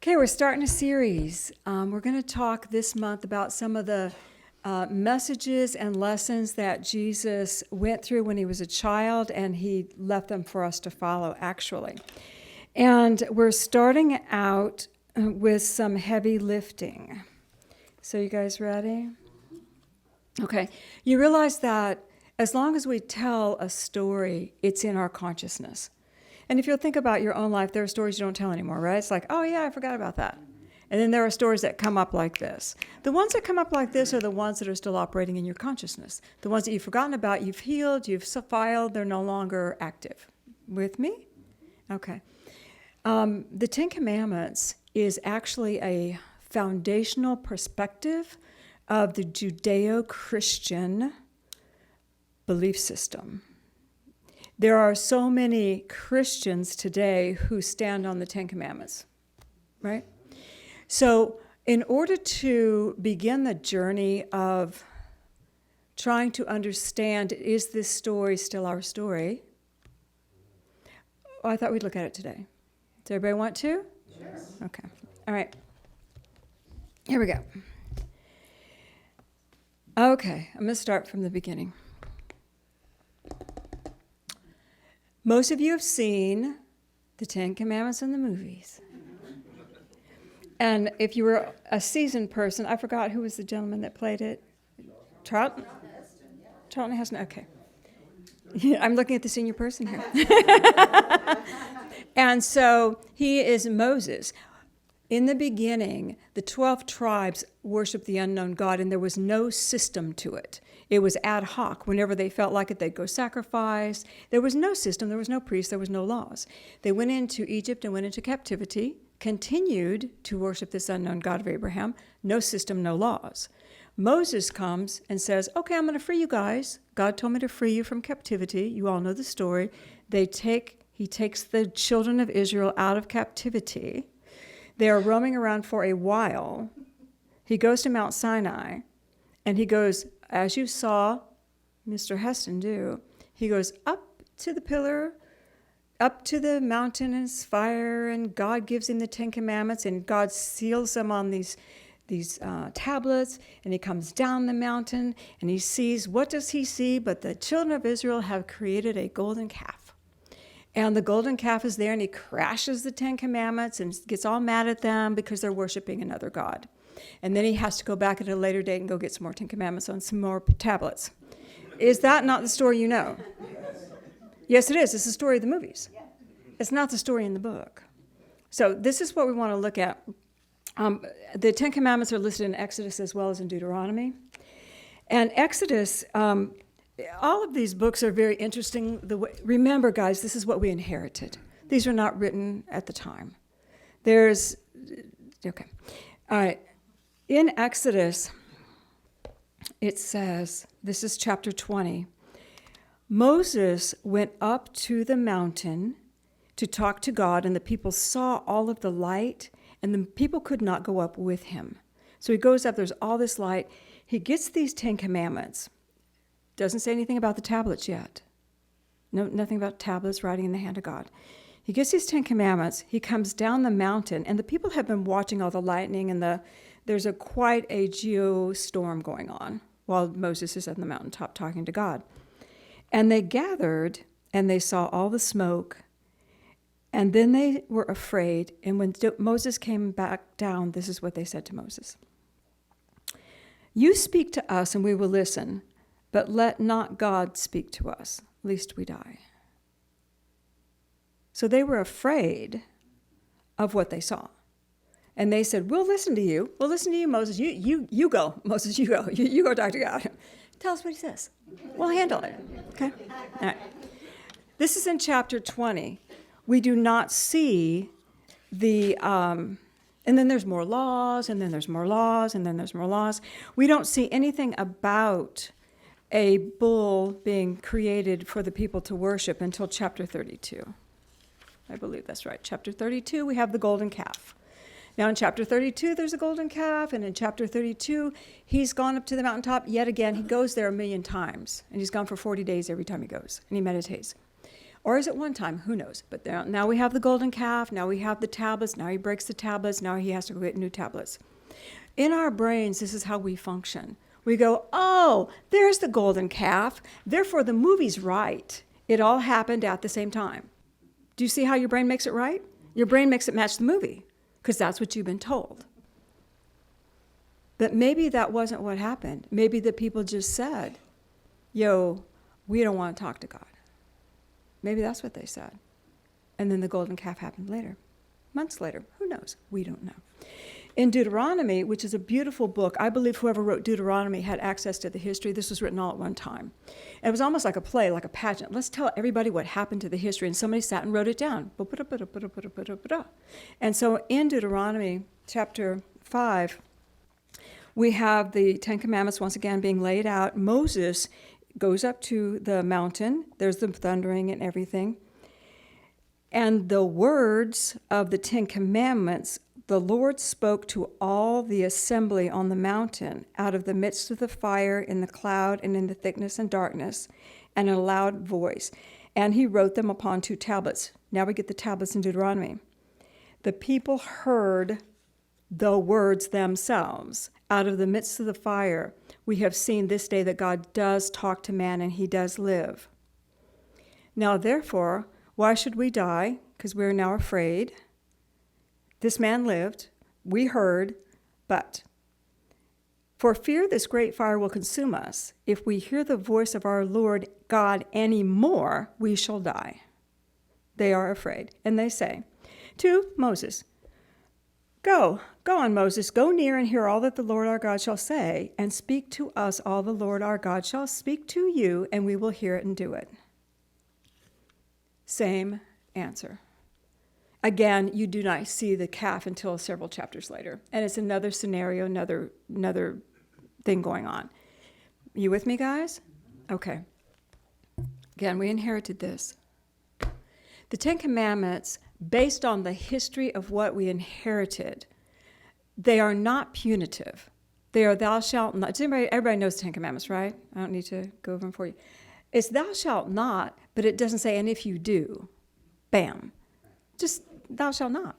Okay, we're starting a series. We're going to talk this month about some of the messages and lessons that Jesus went through when he was a child, and he left them for us to follow, actually. And we're starting out with some heavy lifting. So you guys ready? Okay. You realize that as long as we tell a story, it's in our consciousness. And if you'll think about your own life, there are stories you don't tell anymore, right? It's like, oh yeah, I forgot about that. And then there are stories that come up like this. The ones that come up like this are the ones that are still operating in your consciousness. The ones that you've forgotten about, you've healed, you've filed, they're no longer active. With me? Okay. The Ten Commandments is actually a foundational perspective of the Judeo-Christian belief system. There are so many Christians today who stand on the Ten Commandments, right? So in order to begin the journey of trying to understand, is this story still our story? Oh, I thought we'd look at it today. Does everybody want to? Yes. Okay. All right. Here we go. Okay, I'm going to start from the beginning. Most of you have seen the Ten Commandments in the movies. And if you were a seasoned person, I forgot who was the gentleman that played it. Charlton Heston, okay. I'm looking at the senior person here. And so he is Moses. In the beginning, the 12 tribes worshiped the unknown God, and there was no system to it. It was ad hoc. Whenever they felt like it, they'd go sacrifice. There was no system. There was no priest. There was no laws. They went into Egypt and went into captivity, continued to worship this unknown God of Abraham. No system, no laws. Moses comes and says, okay, I'm going to free you guys. God told me to free you from captivity. You all know the story. He takes the children of Israel out of captivity. They are roaming around for a while. He goes to Mount Sinai, and he goes, as you saw Mr. Heston do, he goes up to the pillar, up to the mountain and it's fire, and God gives him the Ten Commandments, and God seals them on these tablets, and he comes down the mountain, and he sees, what does he see? But the children of Israel have created a golden calf. And the golden calf is there, and he crashes the Ten Commandments and gets all mad at them because they're worshiping another god. And then he has to go back at a later date and go get some more Ten Commandments on some more tablets. Is that not the story you know? Yes, it is. It's the story of the movies. It's not the story in the book. So this is what we want to look at. The Ten Commandments are listed in Exodus as well as in Deuteronomy. And Exodus, all of these books are very interesting. Remember, guys, this is what we inherited. These are not written at the time. Okay. All right. In Exodus, it says, this is chapter 20, Moses went up to the mountain to talk to God, and the people saw all of the light, and the people could not go up with him. So he goes up, there's all this light. He gets these 10 commandments. Doesn't say anything about the tablets yet. No, nothing about tablets writing in the hand of God. He gets these 10 commandments. He comes down the mountain, and the people have been watching all the lightning, and there's quite a geostorm going on while Moses is on the mountaintop talking to God. And they gathered, and they saw all the smoke, and then they were afraid. And when Moses came back down, this is what they said to Moses. You speak to us, and we will listen. But let not God speak to us, lest we die. So they were afraid of what they saw. And they said, we'll listen to you. We'll listen to you, Moses. You go, Moses, you go. You go talk to God. Tell us what he says. We'll handle it. Okay? All right. This is in chapter 20. We do not see and then there's more laws, and then there's more laws, and then there's more laws. We don't see anything about a bull being created for the people to worship until chapter 32. I believe that's right. Chapter 32, we have the golden calf. Now in chapter 32, there's a golden calf, and in chapter 32, he's gone up to the mountaintop yet again. He goes there 1,000,000 times, and he's gone for 40 days every time he goes, and he meditates. Or is it one time? Who knows? But now we have the golden calf. Now we have the tablets. Now he breaks the tablets. Now he has to go get new tablets. In our brains, this is how we function. We go, oh, there's the golden calf. Therefore, the movie's right. It all happened at the same time. Do you see how your brain makes it right? Your brain makes it match the movie because that's what you've been told. But maybe that wasn't what happened. Maybe the people just said, yo, we don't want to talk to God. Maybe that's what they said. And then the golden calf happened later, months later. Who knows? We don't know. In Deuteronomy, which is a beautiful book, I believe whoever wrote Deuteronomy had access to the history. This was written all at one time. And it was almost like a play, like a pageant. Let's tell everybody what happened to the history. And somebody sat and wrote it down. And so in Deuteronomy chapter 5, we have the Ten Commandments once again being laid out. Moses goes up to the mountain. There's the thundering and everything. And the words of the Ten Commandments the Lord spoke to all the assembly on the mountain out of the midst of the fire, in the cloud, and in the thickness and darkness, and in a loud voice. And he wrote them upon 2 tablets. Now we get the tablets in Deuteronomy. The people heard the words themselves out of the midst of the fire. We have seen this day that God does talk to man and he does live. Now, therefore, why should we die? Because we're now afraid. This man lived, we heard, but for fear this great fire will consume us, if we hear the voice of our Lord God any more, we shall die. They are afraid, and they say to Moses, Go on, Moses, go near and hear all that the Lord our God shall say, and speak to us all the Lord our God shall speak to you, and we will hear it and do it. Same answer. Again, you do not see the calf until several chapters later. And it's another scenario, another thing going on. You with me, guys? Okay. Again, we inherited this. The Ten Commandments, based on the history of what we inherited, they are not punitive. They are thou shalt not. Everybody knows the Ten Commandments, right? I don't need to go over them for you. It's thou shalt not, but it doesn't say, and if you do, bam. Just thou shalt not.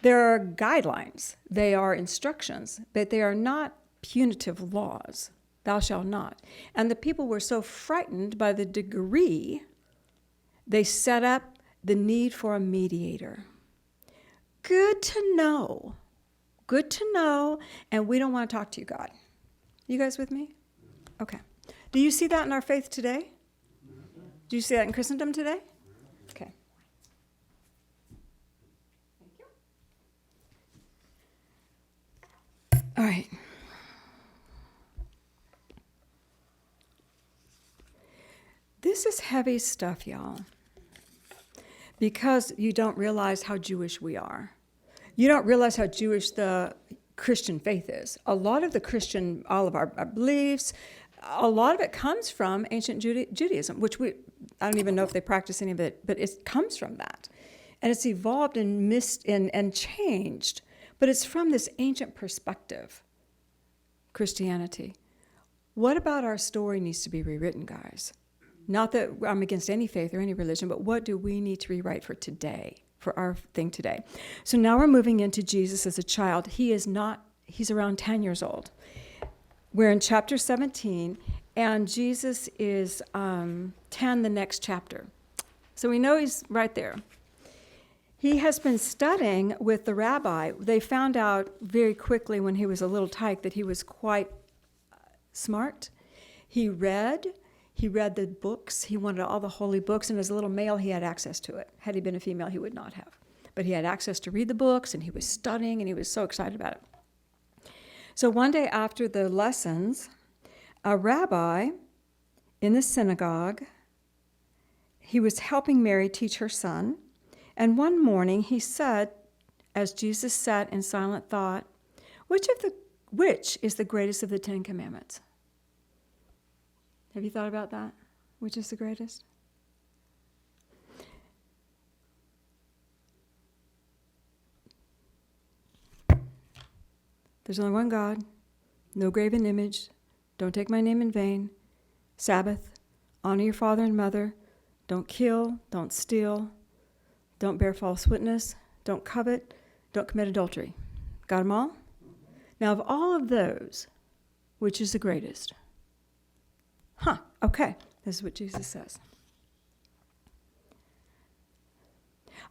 There are guidelines. They are instructions, but they are not punitive laws. Thou shalt not. And the people were so frightened by the degree, they set up the need for a mediator. Good to know. Good to know. And we don't want to talk to you, God. You guys with me? Okay. Do you see that in our faith today? Do you see that in Christendom today? Okay. All right. This is heavy stuff, y'all, because you don't realize how Jewish we are. You don't realize how Jewish the Christian faith is. A lot of the Christian, all of our beliefs, a lot of it comes from ancient Judaism, which I don't even know if they practice any of it, but it comes from that. And it's evolved and changed, but it's from this ancient perspective, Christianity. What about our story needs to be rewritten, guys? Not that I'm against any faith or any religion, but what do we need to rewrite for today, for our thing today? So now we're moving into Jesus as a child. He's around 10 years old. We're in chapter 17, and Jesus is 10 the next chapter. So we know he's right there. He has been studying with the rabbi. They found out very quickly when he was a little tyke that he was quite smart. He read the books. He wanted all the holy books, and as a little male, he had access to it. Had he been a female, he would not have. But he had access to read the books, and he was studying, and he was so excited about it. So one day after the lessons, a rabbi in the synagogue, he was helping Mary teach her son, and one morning he said, as Jesus sat in silent thought, which is the greatest of the 10 Commandments? Have you thought about that? Which is the greatest? There's only one God, no graven image, don't take my name in vain, Sabbath, honor your father and mother, don't kill, don't steal, don't bear false witness, don't covet, don't commit adultery. Got them all? Now, of all of those, which is the greatest? Okay, this is what Jesus says.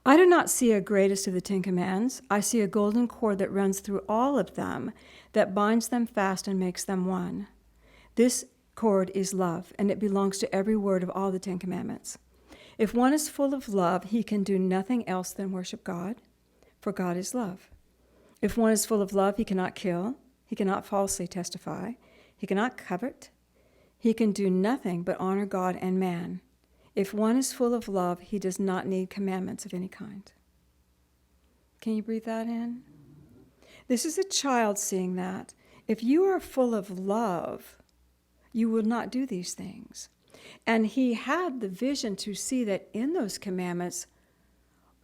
I do not see a greatest of the 10 Commandments. I see a golden cord that runs through all of them, that binds them fast and makes them one. This cord is love, and it belongs to every word of all the 10 Commandments. If one is full of love, he can do nothing else than worship God, for God is love. If one is full of love, he cannot kill, he cannot falsely testify, he cannot covet, he can do nothing but honor God and man. If one is full of love, he does not need commandments of any kind. Can you breathe that in? This is a child seeing that. If you are full of love, you will not do these things. And he had the vision to see that in those commandments,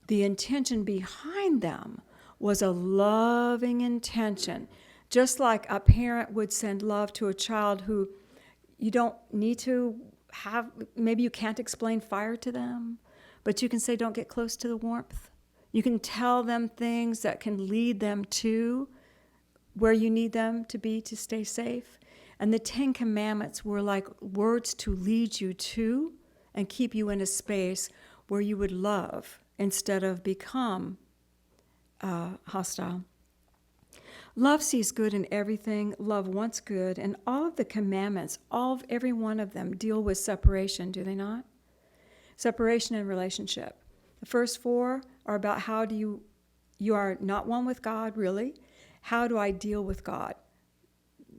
the intention behind them was a loving intention. Just like a parent would send love to a child who you don't need to have, maybe you can't explain fire to them, but you can say, don't get close to the warmth. You can tell them things that can lead them to where you need them to be to stay safe. And the 10 Commandments were like words to lead you to and keep you in a space where you would love instead of become hostile. Love sees good in everything. Love wants good. And all of the commandments, every one of them deal with separation, do they not? Separation and relationship. The first 4 are about how do you are not one with God, really. How do I deal with God?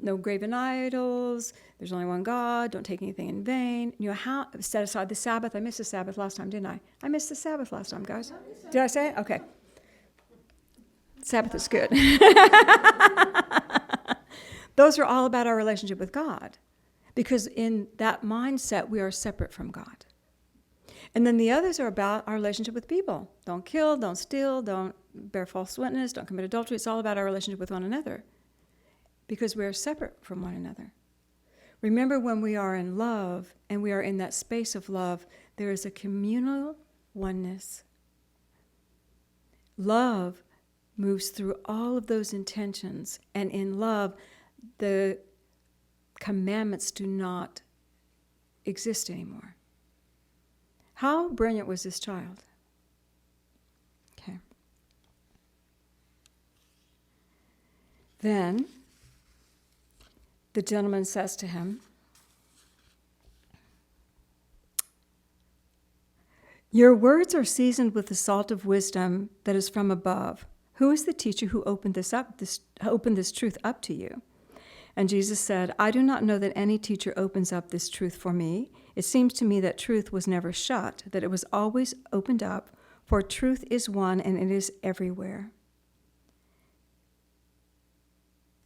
No graven idols. There's only one God. Don't take anything in vain. How set aside the Sabbath. I missed the Sabbath last time, didn't I? I missed the Sabbath last time, guys. Did I say it? Okay. Sabbath is good. Those are all about our relationship with God, because in that mindset, we are separate from God. And then the others are about our relationship with people. Don't kill, don't steal, don't bear false witness, don't commit adultery. It's all about our relationship with one another, because we are separate from one another. Remember, when we are in love and we are in that space of love, there is a communal oneness. Love moves through all of those intentions, and in love, the commandments do not exist anymore. How brilliant was this child? Okay. Then the gentleman says to him, "Your words are seasoned with the salt of wisdom that is from above. Who is the teacher who opened this truth up to you?" And Jesus said, "I do not know that any teacher opens up this truth for me. It seems to me that truth was never shut, that it was always opened up, for truth is one and it is everywhere.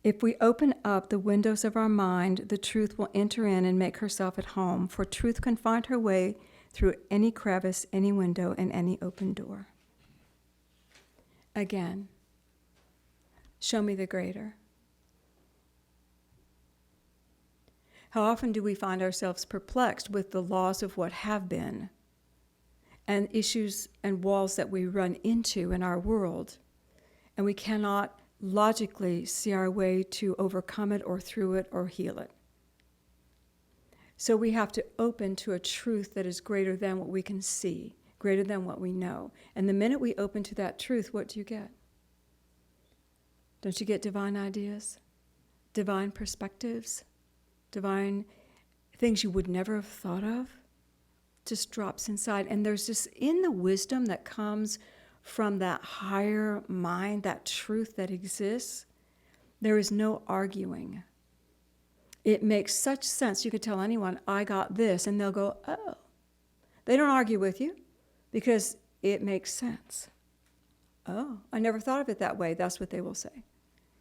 If we open up the windows of our mind, the truth will enter in and make herself at home, for truth can find her way through any crevice, any window, and any open door." Again, show me the greater. How often do we find ourselves perplexed with the laws of what have been and issues and walls that we run into in our world, and we cannot logically see our way to overcome it or through it or heal it? So we have to open to a truth that is greater than what we can see, greater than what we know. And the minute we open to that truth, what do you get? Don't you get divine ideas, divine perspectives, divine things you would never have thought of? Just drops inside. And there's just, in the wisdom that comes from that higher mind, that truth that exists, there is no arguing. It makes such sense. You could tell anyone, "I got this," and they'll go, "Oh." They don't argue with you because it makes sense. "Oh, I never thought of it that way." That's what they will say.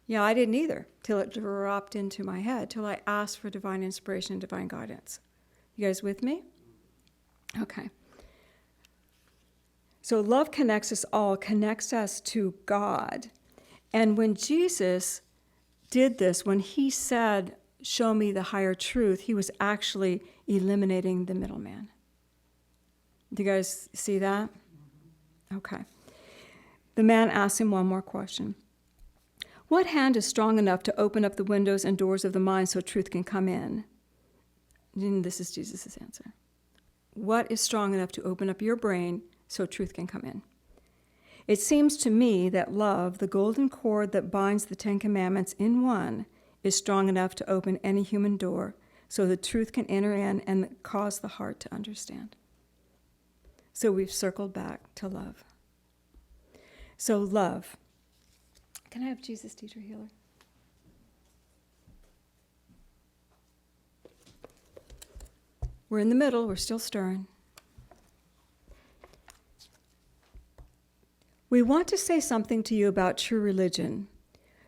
"Yeah, I didn't either," till it dropped into my head, till I asked for divine inspiration and divine guidance. You guys with me? Okay. So love connects us all, connects us to God. And when Jesus did this, when he said, "Show me the higher truth," he was actually eliminating the middleman. Do you guys see that? Okay. The man asks him one more question. What hand is strong enough to open up the windows and doors of the mind so truth can come in? And this is Jesus' answer. What is strong enough to open up your brain so truth can come in? It seems to me that love, the golden cord that binds the Ten Commandments in one, is strong enough to open any human door so the truth can enter in and cause the heart to understand. So we've circled back to love. So love. Can I have Jesus, teacher, healer? We're in the middle. We're still stirring. We want to say something to you about true religion.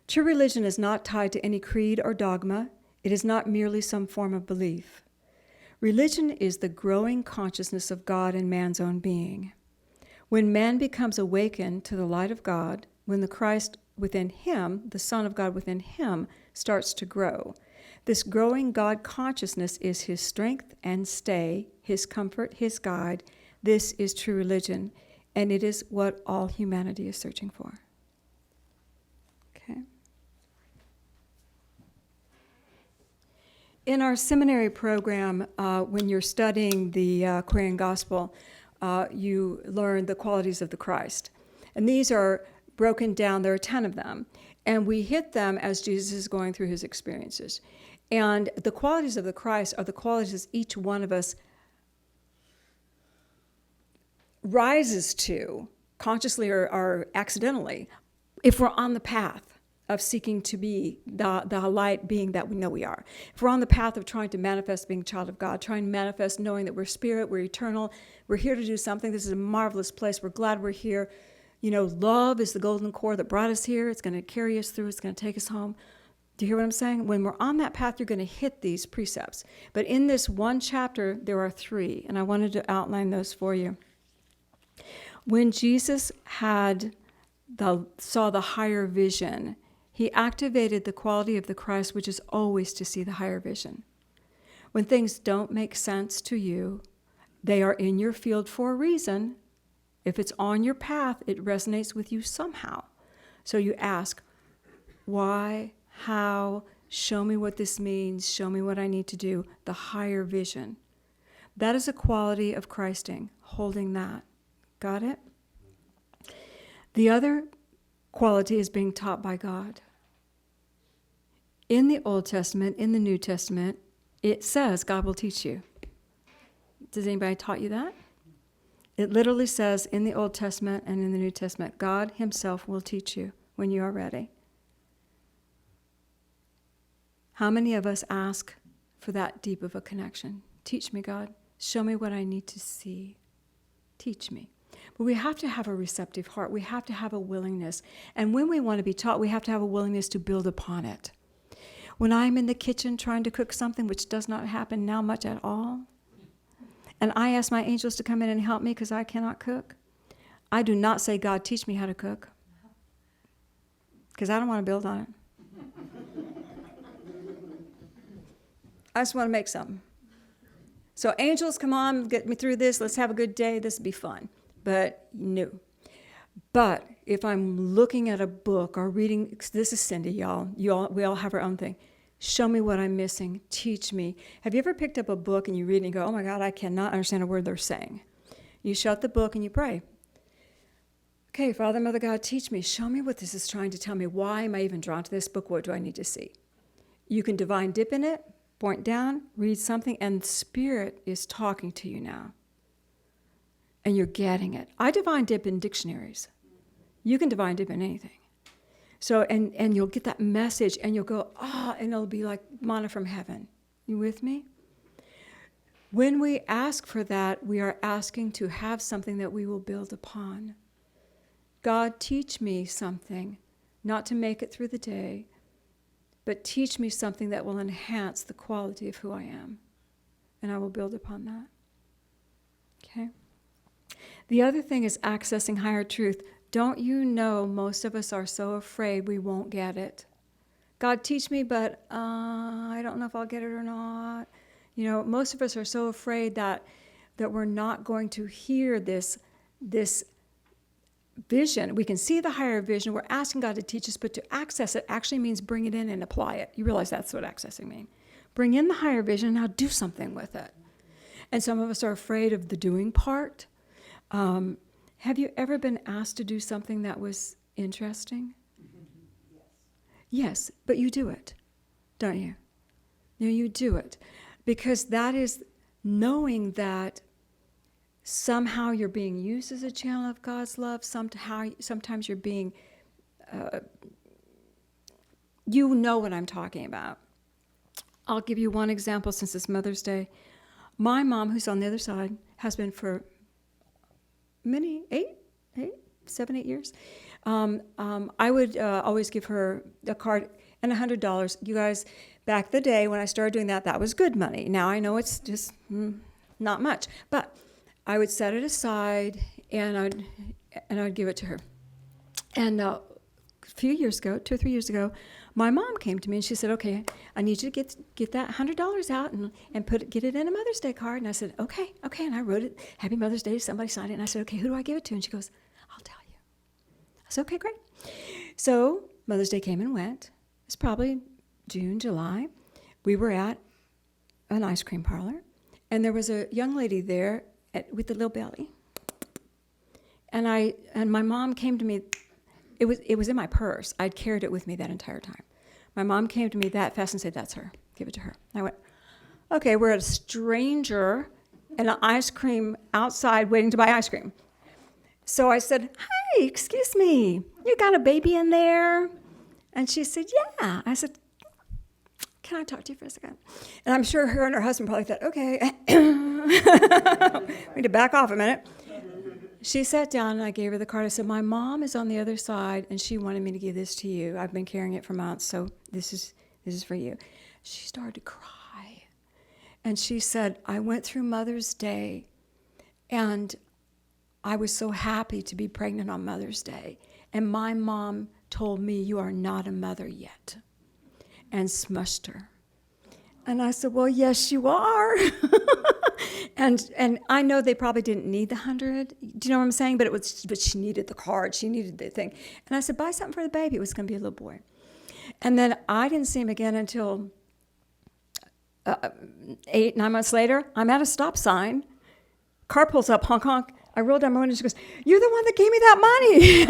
True religion is not tied to any creed or dogma. It is not merely some form of belief. Religion is the growing consciousness of God in man's own being. When man becomes awakened to the light of God, when the Christ within him, the Son of God within him, starts to grow, this growing God consciousness is his strength and stay, his comfort, his guide. This is true religion, and it is what all humanity is searching for. Okay. In our seminary program, when you're studying the Aquarian Gospel, you learn the qualities of the Christ. And these are broken down. There are 10 of them. And we hit them as Jesus is going through his experiences. And the qualities of the Christ are the qualities each one of us rises to, consciously or accidentally, if we're on the path of seeking to be the light being that we know we are. If we're on the path of trying to manifest being a child of God, trying to manifest knowing that we're spirit, we're eternal, we're here to do something. This is a marvelous place. We're glad we're here. You know, love is the golden cord that brought us here. It's going to carry us through. It's going to take us home. Do you hear what I'm saying? When we're on that path, you're going to hit these precepts. But in this one chapter, there are 3, and I wanted to outline those for you. When Jesus saw the higher vision, he activated the quality of the Christ, which is always to see the higher vision. When things don't make sense to you, they are in your field for a reason. If it's on your path, it resonates with you somehow. So you ask, why, how, show me what this means, show me what I need to do, the higher vision. That is a quality of Christing, holding that. Got it? The other quality is being taught by God. In the Old Testament, in the New Testament, it says God will teach you. Does anybody taught you that? It literally says in the Old Testament and in the New Testament, God himself will teach you when you are ready. How many of us ask for that deep of a connection? Teach me, God. Show me what I need to see. Teach me. But we have to have a receptive heart. We have to have a willingness. And when we want to be taught, we have to have a willingness to build upon it. When I'm in the kitchen trying to cook something, which does not happen now much at all, and I ask my angels to come in and help me because I cannot cook, I do not say, God, teach me how to cook, because I don't want to build on it. I just want to make something. So angels, come on, get me through this. Let's have a good day. This will be fun. But no. But if I'm looking at a book or reading, this is Cindy, y'all. We all have our own thing. Show me what I'm missing. Teach me. Have you ever picked up a book and you read it and you go, oh my God, I cannot understand a word they're saying? You shut the book and you pray. Okay, Father, Mother God, teach me. Show me what this is trying to tell me. Why am I even drawn to this book? What do I need to see? You can divine dip in it, point down, read something, and Spirit is talking to you now. And you're getting it. I divine dip in dictionaries. You can divine dip in anything. So, and you'll get that message, and you'll go, and it'll be like manna from heaven. You with me? When we ask for that, we are asking to have something that we will build upon. God, teach me something, not to make it through the day, but teach me something that will enhance the quality of who I am. And I will build upon that. Okay? The other thing is accessing higher truth. Don't you know most of us are so afraid we won't get it? God, teach me, but I don't know if I'll get it or not. You know, most of us are so afraid that that we're not going to hear this vision. We can see the higher vision. We're asking God to teach us, but to access it actually means bring it in and apply it. You realize that's what accessing means. Bring in the higher vision, now do something with it. And some of us are afraid of the doing part. Have you ever been asked to do something that was interesting? Yes, but you do it, don't you? No, you do it. Because that is knowing that somehow you're being used as a channel of God's love. Sometimes you're being, you know what I'm talking about. I'll give you one example since it's Mother's Day. My mom, who's on the other side, has been for many, 7, 8 years. I would always give her a card and $100. You guys, back the day when I started doing that, that was good money. Now I know it's just not much, but I would set it aside and I'd give it to her. And a few years ago, 2 or 3 years ago, my mom came to me and she said, "Okay, I need you to get that $100 out and get it in a Mother's Day card." And I said, okay. And I wrote it, "Happy Mother's Day." Somebody signed it. And I said, "Okay, who do I give it to?" And she goes, "I'll tell you." I said, "Okay, great." So Mother's Day came and went. It's probably June, July. We were at an ice cream parlor, and there was a young lady there with the little belly. And my mom came to me. It was in my purse. I'd carried it with me that entire time. My mom came to me that fast and said, "That's her. Give it to her." I went, "Okay, we're at a stranger and an ice cream outside waiting to buy ice cream." So I said, "Hi, excuse me, you got a baby in there?" And she said, "Yeah." I said, "Can I talk to you for a second?" And I'm sure her and her husband probably thought, "Okay, we need to back off a minute." She sat down and I gave her the card. I said, "My mom is on the other side and she wanted me to give this to you. I've been carrying it for months, so this is for you." She started to cry. And she said, "I went through Mother's Day and I was so happy to be pregnant on Mother's Day. And my mom told me, 'You are not a mother yet,' and smushed her." And I said, "Well, yes, you are." And I know they probably didn't need the 100. Do you know what I'm saying? But she needed the card. She needed the thing. And I said, "Buy something for the baby." It was going to be a little boy. And then I didn't see him again until 8, 9 months later. I'm at a stop sign. Car pulls up, honk, honk. I rolled down my window and she goes, "You're the one that gave me that money."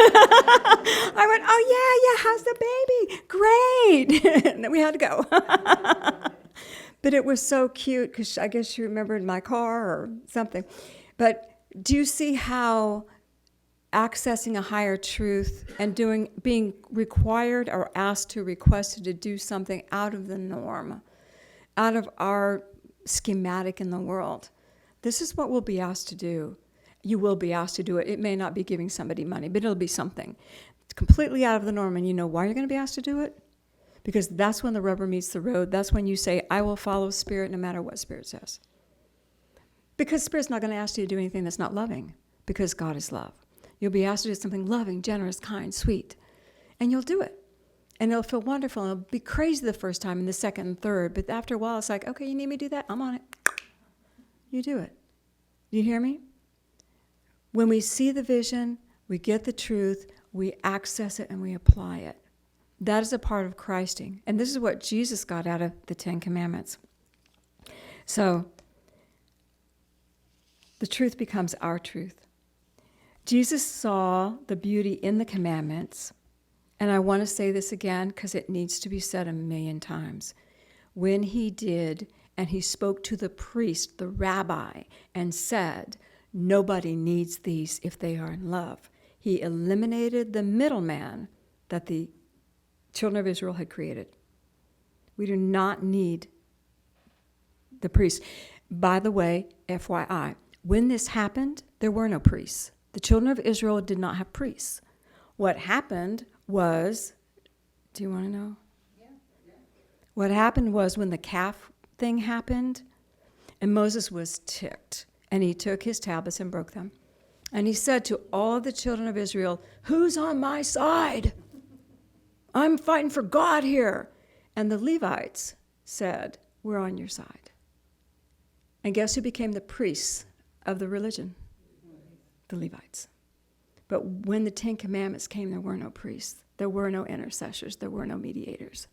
I went, "Oh, yeah, how's the baby?" "Great." And then we had to go. But it was so cute because I guess she remembered my car or something. But do you see how accessing a higher truth and being required or asked to, requested to do something out of the norm, out of our schematic in the world, this is what we'll be asked to do. You will be asked to do it. It may not be giving somebody money, but it'll be something. It's completely out of the norm, and you know why you're going to be asked to do it? Because that's when the rubber meets the road. That's when you say, "I will follow Spirit no matter what Spirit says." Because Spirit's not going to ask you to do anything that's not loving, because God is love. You'll be asked to do something loving, generous, kind, sweet, and you'll do it. And it'll feel wonderful. And it'll be crazy the first time and the second and third, but after a while it's like, "Okay, you need me to do that? I'm on it." You do it. You hear me? When we see the vision, we get the truth, we access it, and we apply it. That is a part of Christing. And this is what Jesus got out of the 10 Commandments. So the truth becomes our truth. Jesus saw the beauty in the commandments, and I want to say this again because it needs to be said 1,000,000 times. When he did, and he spoke to the priest, the rabbi, and said, "Nobody needs these if they are in love." He eliminated the middleman that the children of Israel had created. We do not need the priest. By the way, FYI, when this happened, there were no priests. The children of Israel did not have priests. What happened was, do you want to know? Yeah. What happened was when the calf thing happened, and Moses was ticked, and he took his tablets and broke them. And he said to all the children of Israel, "Who's on my side? I'm fighting for God here." And the Levites said, "We're on your side." And guess who became the priests of the religion, the Levites. But when the Ten Commandments came, there were no priests. There were no intercessors. There were no mediators.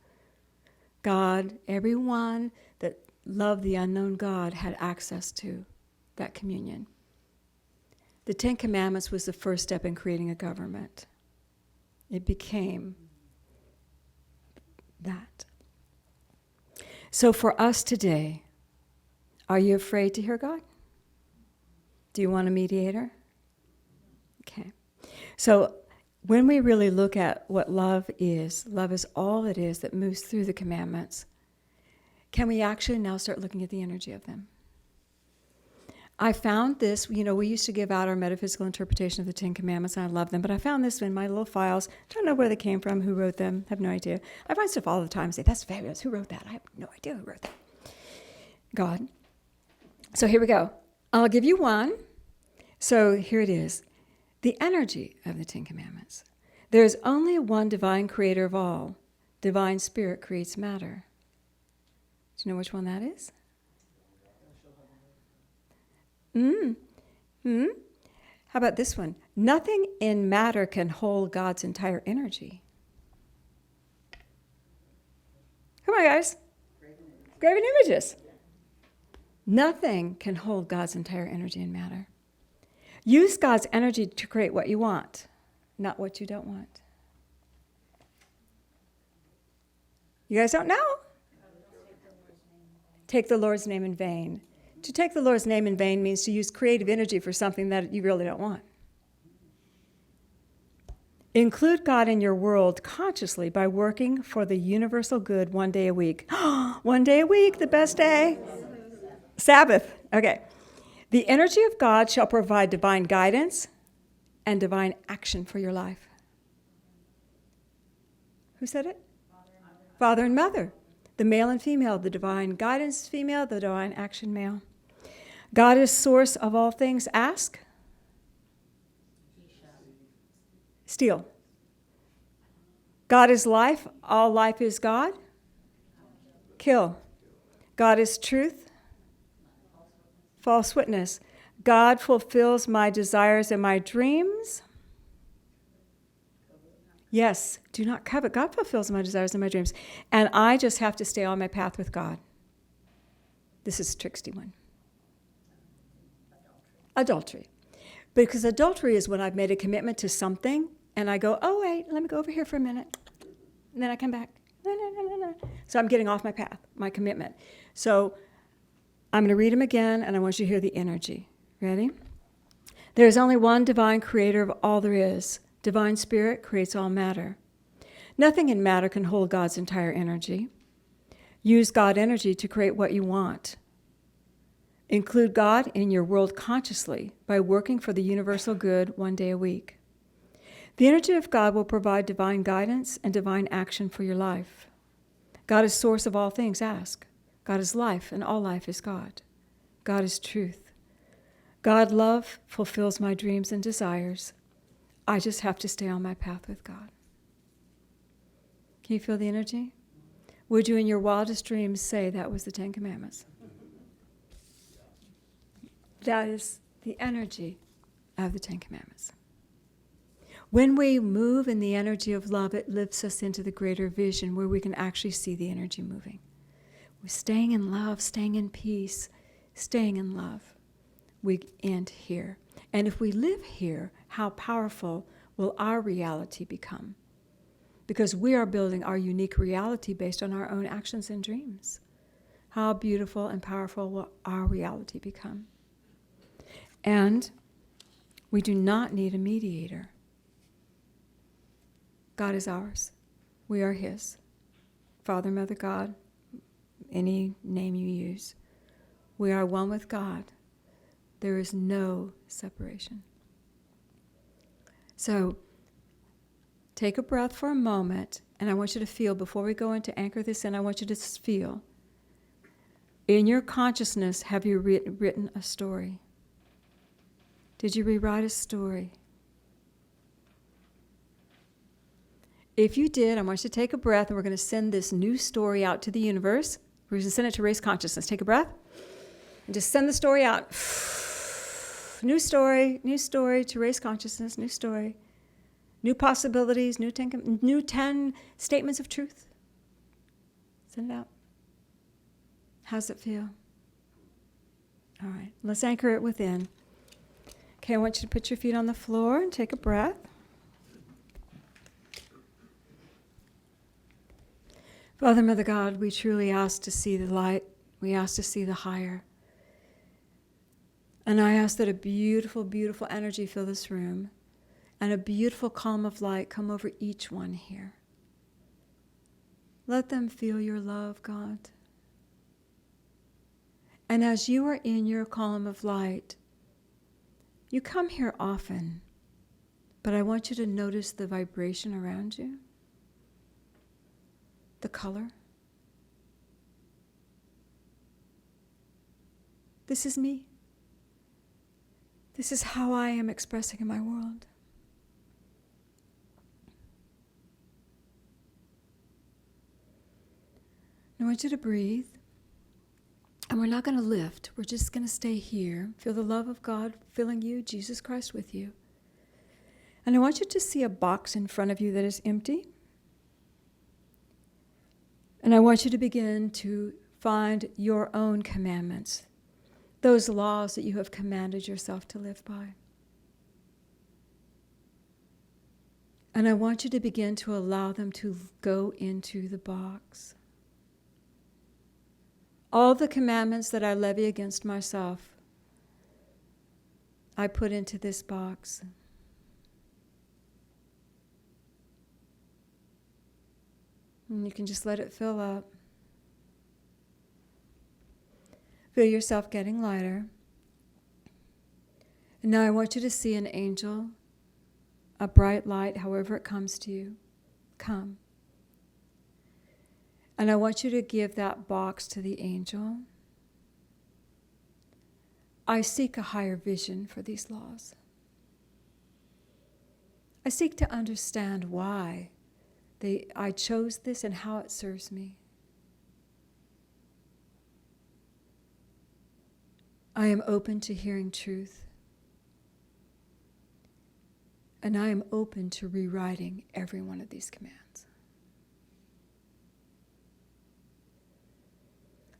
God, everyone that loved the unknown God had access to that communion. The Ten Commandments was the first step in creating a government. It became that. So for us today, are you afraid to hear God? Do you want a mediator? Okay. So when we really look at what love is all it is that moves through the commandments. Can we actually now start looking at the energy of them? I found this, we used to give out our metaphysical interpretation of the Ten Commandments, and I love them, but I found this in my little files. Don't know where they came from, who wrote them, have no idea. I find stuff all the time and say, that's fabulous, who wrote that? I have no idea who wrote that. God. So here we go. I'll give you one. So here it is. The energy of the Ten Commandments. There is only one divine creator of all. Divine Spirit creates matter. Do you know which one that is? How about this one? Nothing in matter can hold God's entire energy. Come on, guys. Graven images. Nothing can hold God's entire energy in matter. Use God's energy to create what you want, not what you don't want. You guys don't know? Take the Lord's name in vain. To take the Lord's name in vain means to use creative energy for something that you really don't want. Include God in your world consciously by working for the universal good 1 day a week. 1 day a week, the best day. Sabbath. Okay. The energy of God shall provide divine guidance and divine action for your life. Who said it? Father and mother. The male and female, the divine guidance female, the divine action male. God is source of all things. Ask. Steal. God is life. All life is God. Kill. God is truth. False witness. God fulfills my desires and my dreams. Yes, do not covet. God fulfills my desires and my dreams. And I just have to stay on my path with God. This is a tricksy one. Adultery. Because adultery is when I've made a commitment to something and I go, oh, wait, let me go over here for a minute. And then I come back. No. So I'm getting off my path, my commitment. So I'm going to read them again, and I want you to hear the energy. Ready? There is only one divine creator of all there is. Divine Spirit creates all matter. Nothing in matter can hold God's entire energy. Use God energy to create what you want. Include God in your world consciously by working for the universal good 1 day a week. The energy of God will provide divine guidance and divine action for your life. God is source of all things. Ask. God is life, and all life is God. God is truth. God love fulfills my dreams and desires. I just have to stay on my path with God. Can you feel the energy? Would you in your wildest dreams say that was the Ten Commandments? That is the energy of the Ten Commandments. When we move in the energy of love, it lifts us into the greater vision where we can actually see the energy moving. We're staying in love, staying in peace, staying in love. We end here. And if we live here, how powerful will our reality become? Because we are building our unique reality based on our own actions and dreams. How beautiful and powerful will our reality become? And we do not need a mediator. God is ours. We are His. Father, Mother, God, any name you use. We are one with God. There is no separation. So, take a breath for a moment, and I want you to feel, before we go into anchor this in, I want you to just feel. In your consciousness, have you written a story? Did you rewrite a story? If you did, I want you to take a breath, and we're going to send this new story out to the universe. We're going to send it to raise consciousness. Take a breath, and just send the story out. New story to raise consciousness, new story. New possibilities, new 10 statements of truth. Send it out. How's it feel? All right, let's anchor it within. Okay, I want you to put your feet on the floor and take a breath. Father, Mother God, we truly ask to see the light. We ask to see the higher. And I ask that a beautiful, beautiful energy fill this room and a beautiful column of light come over each one here. Let them feel your love, God. And as you are in your column of light, you come here often, but I want you to notice the vibration around you, the color. This is me. This is how I am expressing in my world. I want you to breathe. And we're not going to lift. We're just going to stay here. Feel the love of God filling you, Jesus Christ with you. And I want you to see a box in front of you that is empty. And I want you to begin to find your own commandments, those laws that you have commanded yourself to live by. And I want you to begin to allow them to go into the box. All the commandments that I levy against myself, I put into this box. And you can just let it fill up. Feel yourself getting lighter. And now I want you to see an angel, a bright light, however it comes to you, come. And I want you to give that box to the angel. I seek a higher vision for these laws. I seek to understand why I chose this and how it serves me. I am open to hearing truth. And I am open to rewriting every one of these commands.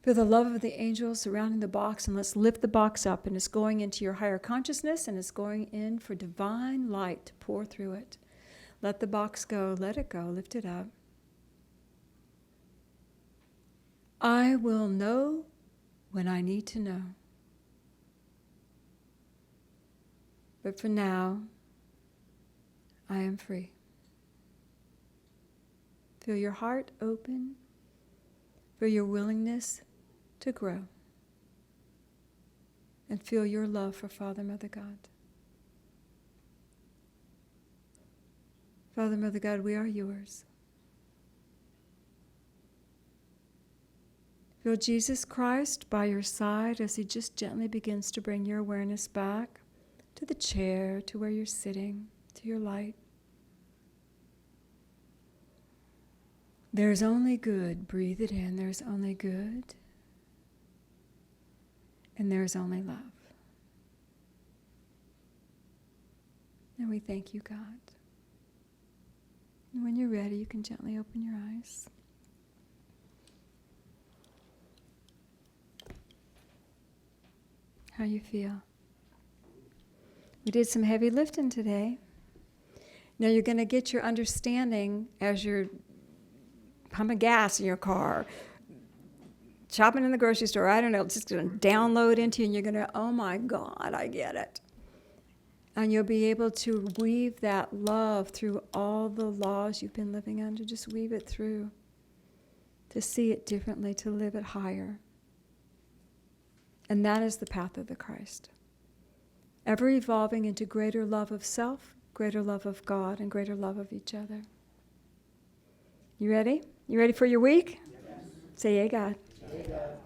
Feel the love of the angels surrounding the box, and let's lift the box up, and it's going into your higher consciousness, and it's going in for divine light to pour through it. Let the box go, let it go, lift it up. I will know when I need to know. But for now, I am free. Feel your heart open. Feel your willingness to grow. And feel your love for Father, Mother, God. Father, Mother, God, we are yours. Feel Jesus Christ by your side as he just gently begins to bring your awareness back to the chair, to where you're sitting, to your light. There's only good. Breathe it in. There's only good. And there's only love. And we thank you, God. And when you're ready, you can gently open your eyes. How you feel? We did some heavy lifting today. Now you're going to get your understanding as you're pumping gas in your car, shopping in the grocery store. I don't know, it's just going to download into you, and you're going to, oh my God, I get it. And you'll be able to weave that love through all the laws you've been living under. Just weave it through, to see it differently, to live it higher. And that is the path of the Christ. Ever evolving into greater love of self, greater love of God, and greater love of each other. You ready? You ready for your week? Yes. Say, yay, God. Yay, God.